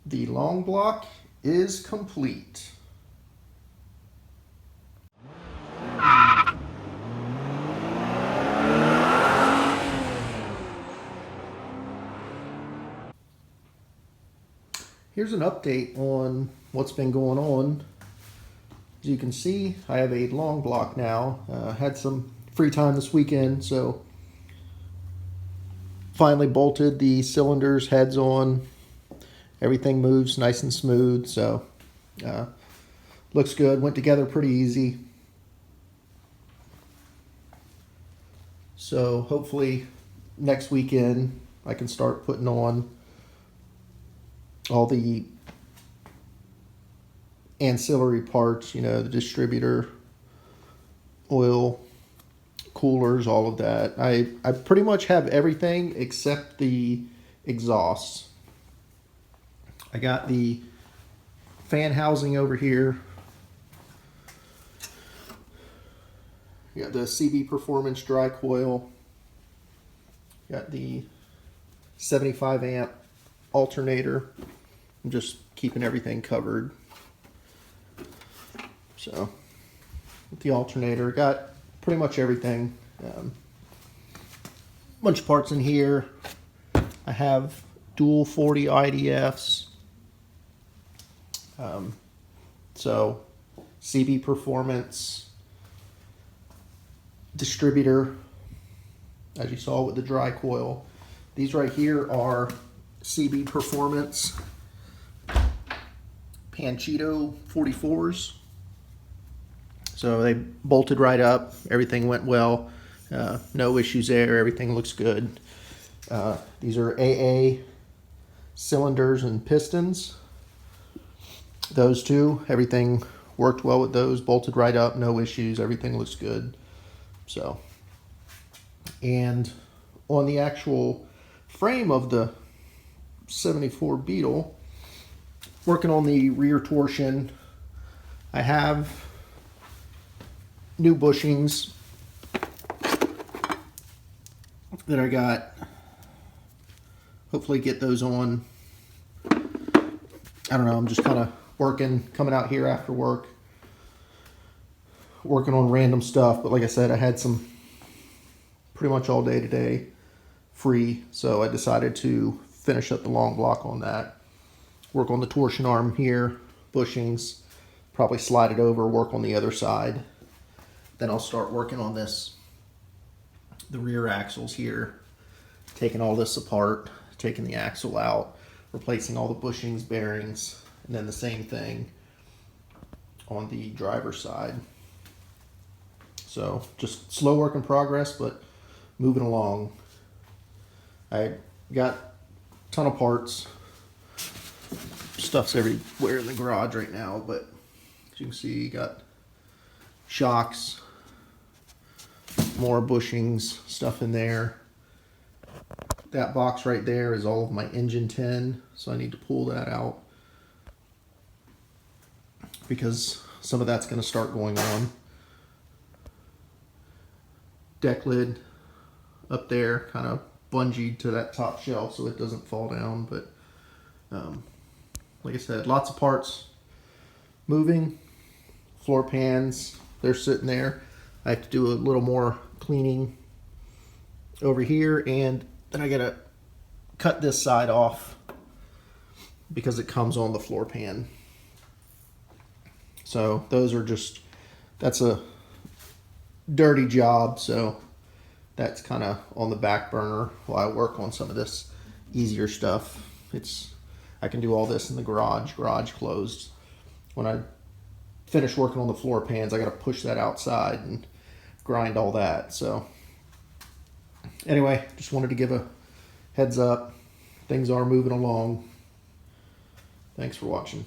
The long block is complete. Here's an update on what's been going on. As you can see, I have a long block now. Had some free time this weekend, so finally bolted the cylinders, heads on. Everything moves nice and smooth, so looks good. Went together pretty easy. So hopefully next weekend I can start putting on all the ancillary parts, the distributor, oil, coolers, all of that. I pretty much have everything except the exhausts. I got the fan housing over here. Got the CB Performance dry coil. Got the 75 amp alternator. I'm just keeping everything covered. So with the alternator, got pretty much everything. Bunch of parts in here. I have dual 40 IDFs. So CB Performance distributor, as you saw with the dry coil. These right here are CB Performance Panchito 44s. So they bolted right up. Everything went well. No issues there. Everything looks good. These are AA cylinders and pistons. Those two, everything worked well with those. Bolted right up. No issues. Everything looks good. So, and on the actual frame of the 74 Beetle, working on the rear torsion, I have new bushings that I got. Hopefully get those on. I don't know, I'm just kind of coming out here after work, working on random stuff. But like I said, I had some pretty much all day today free, so I decided to finish up the long block on that. Work on the torsion arm here, bushings, probably slide it over, work on the other side. Then I'll start working on this, the rear axles here, taking all this apart, taking the axle out, replacing all the bushings, bearings, and then the same thing on the driver's side. So just slow work in progress, but moving along. I got a ton of parts. Stuff's everywhere in the garage right now, but as you can see, you got shocks, more bushings, stuff in there. That box right there is all of my engine tin, so I need to pull that out because some of that's going to start going on. Deck lid up there, kind of bungeed to that top shelf so it doesn't fall down. But like I said, lots of parts moving. Floor pans, they're sitting there. I have to do a little more cleaning over here, and then I gotta cut this side off because it comes on the floor pan. So those are just, that's a dirty job, so that's kind of on the back burner while I work on some of this easier stuff. I can do all this in the garage closed. When I finish working on the floor pans, I got to push that outside and grind all that. So anyway, just wanted to give a heads up. Things are moving along. Thanks for watching.